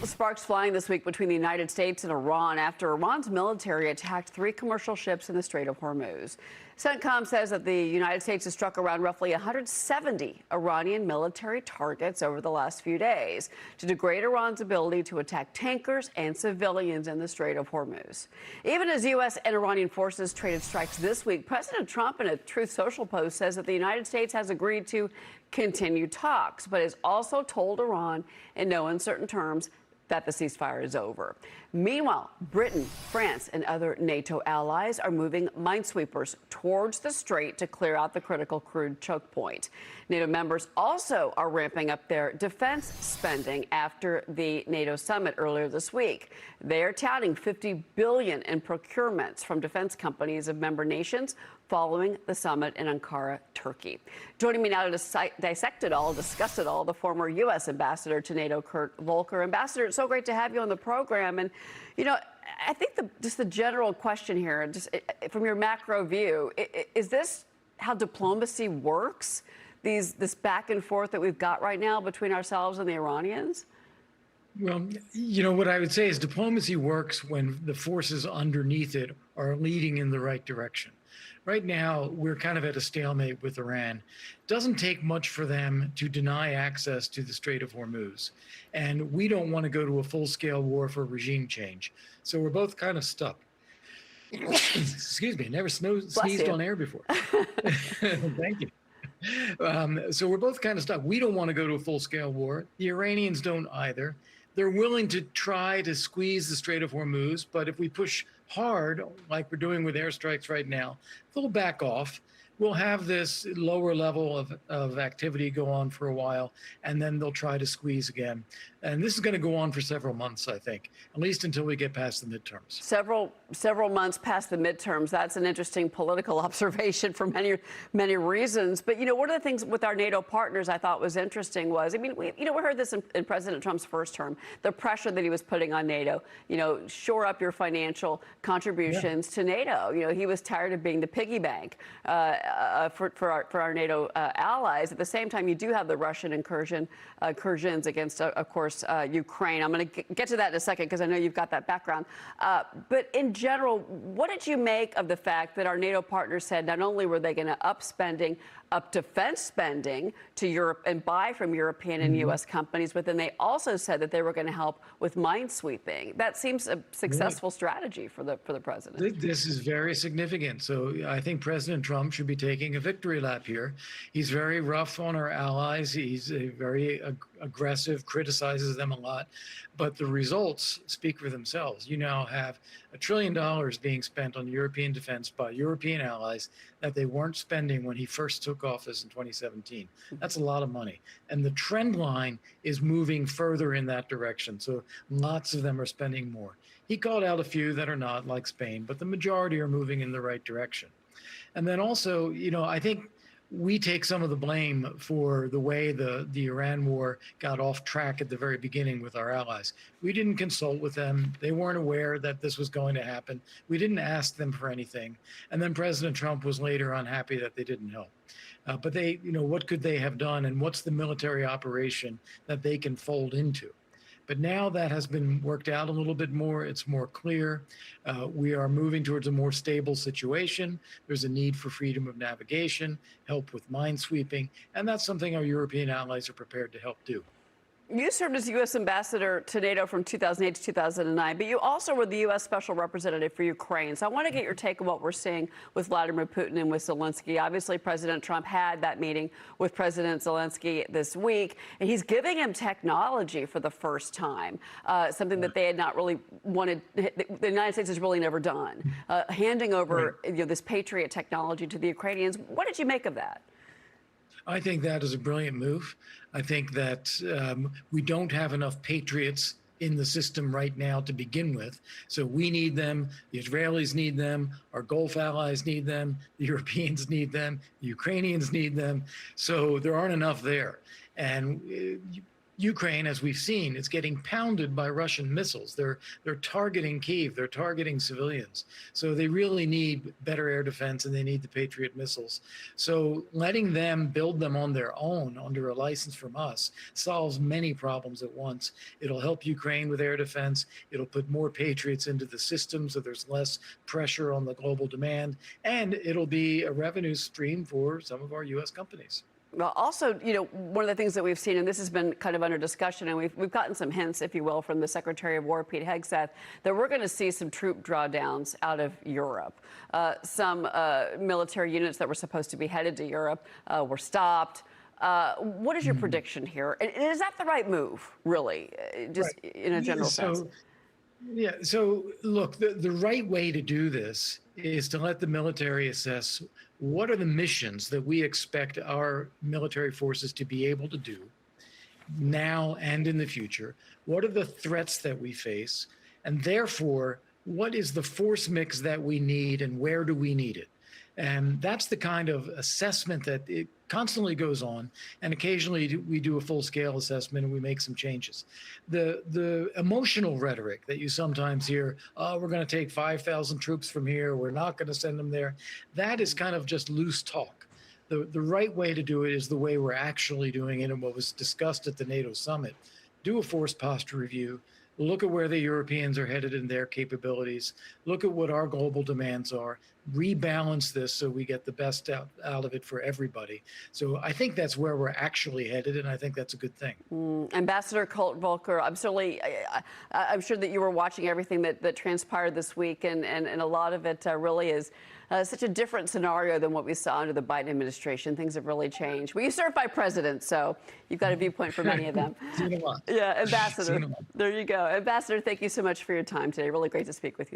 Sparks flying this week between the United States and Iran after Iran's military attacked 3 commercial ships in the Strait of Hormuz. CENTCOM says that the United States has struck around roughly 170 Iranian military targets over the last few days to degrade Iran's ability to attack tankers and civilians in the Strait of Hormuz. Even as U.S. and Iranian forces traded strikes this week, President Trump in a Truth Social post says that the United States has agreed to continue talks, but has also told Iran in no uncertain terms that the ceasefire is over. Meanwhile, Britain, France, and other NATO allies are moving minesweepers towards the strait to clear out the critical crude choke point. NATO members also are ramping up their defense spending after the NATO summit earlier this week. They are touting $50 billion in procurements from defense companies of member nations following the summit in Ankara, Turkey. Joining me now to dissect it all, discuss it all, the former U.S. ambassador to NATO, Kurt Volker. Ambassador, it's so great to have you on the program. And, you know, I think just the general question here, just from your macro view, is this how diplomacy works? This back and forth that we've got right now between ourselves and the Iranians? Well, you know, what I would say is diplomacy works when the forces underneath it are leading in the right direction. Right now, we're kind of at a stalemate with Iran. It doesn't take much for them to deny access to the Strait of Hormuz. And we don't want to go to a full-scale war for regime change. So we're both kind of stuck. Excuse me, never sneezed on air before. Thank you. So we're both kind of stuck. We don't want to go to a full-scale war. The Iranians don't either. They're willing to try to squeeze the Strait of Hormuz, but if we push hard, like we're doing with airstrikes right now, they'll back off. We'll have this lower level of activity go on for a while, and then they'll try to squeeze again. And this is going to go on for several months, I think, at least until we get past the midterms. Several months past the midterms. That's an interesting political observation for many reasons. But, you know, one of the things with our NATO partners I thought was interesting was, I mean, we heard this in President Trump's first term, the pressure that he was putting on NATO, you know, shore up your financial contributions to NATO. You know, he was tired of being the piggy bank for our NATO allies. At the same time, you do have the Russian incursions against, of course, Ukraine. I'm going to get to that in a second because I know you've got that background. But in general, what did you make of the fact that our NATO partners said not only were they going to up defense spending to Europe and buy from European and U.S. companies, but then they also said that they were going to help with minesweeping. That seems a successful strategy for the president. This is very significant. So I think President Trump should be taking a victory lap here. He's very rough on our allies. He's very aggressive, criticizes them a lot. But the results speak for themselves. You now have $1 trillion being spent on European defense by European allies that they weren't spending when he first took office in 2017. That's a lot of money. And the trend line is moving further in that direction. So lots of them are spending more. He called out a few that are not, like Spain, but the majority are moving in the right direction. And then also, you know, I think we take some of the blame for the way the Iran war got off track at the very beginning with our allies. We didn't consult with them. They weren't aware that this was going to happen. We didn't ask them for anything. And then President Trump was later unhappy that they didn't help. But they, you know, what could they have done, and what's the military operation that they can fold into? But now that has been worked out a little bit more. It's more clear. We are moving towards a more stable situation. There's a need for freedom of navigation, help with minesweeping, and that's something our European allies are prepared to help do. You served as U.S. ambassador to NATO from 2008 to 2009, but you also were the U.S. special representative for Ukraine. So I want to get your take on what we're seeing with Vladimir Putin and with Zelensky. Obviously, President Trump had that meeting with President Zelensky this week, and he's giving him technology for the first time, something that they had not really wanted, the United States has really never done, handing over this Patriot technology to the Ukrainians. What did you make of that? I think that is a brilliant move. I think that we don't have enough Patriots in the system right now to begin with. So we need them. The Israelis need them. Our Gulf allies need them. The Europeans need them. The Ukrainians need them. So there aren't enough there. And Ukraine, as we've seen, is getting pounded by Russian missiles. They're targeting Kyiv, they're targeting civilians. So they really need better air defense, and they need the Patriot missiles. So letting them build them on their own under a license from us solves many problems at once. It'll help Ukraine with air defense. It'll put more Patriots into the system so there's less pressure on the global demand, and it'll be a revenue stream for some of our U.S. companies. Well, also, one of the things that we've seen, and this has been kind of under discussion, and we've gotten some hints, if you will, from the Secretary of War, Pete Hegseth, that we're going to see some troop drawdowns out of Europe. Some military units that were supposed to be headed to Europe were stopped. What is your prediction here? And is that the right move, really, just right. In a general sense? Yeah, so look, the right way to do this is to let the military assess what are the missions that we expect our military forces to be able to do now and in the future. What are the threats that we face? And therefore, what is the force mix that we need and where do we need it? And that's the kind of assessment that it constantly goes on. And occasionally we do a full-scale assessment and we make some changes. The emotional rhetoric that you sometimes hear, oh, we're going to take 5,000 troops from here, we're not going to send them there, that is kind of just loose talk. The right way to do it is the way we're actually doing it and what was discussed at the NATO summit. Do a force posture review. Look at where the Europeans are headed in their capabilities. Look at what our global demands are. Rebalance this so we get the best out of it for everybody. So I think that's where we're actually headed, and I think that's a good thing. Ambassador Kurt Volker, I'm sure that you were watching everything that transpired this week, and a lot of it really is such a different scenario than what we saw under the Biden administration. Things have really changed. Well, you serve by presidents, so you've got a viewpoint for many of them. Seen a lot. Yeah, Ambassador. There you go. Ambassador, thank you so much for your time today. Really great to speak with you.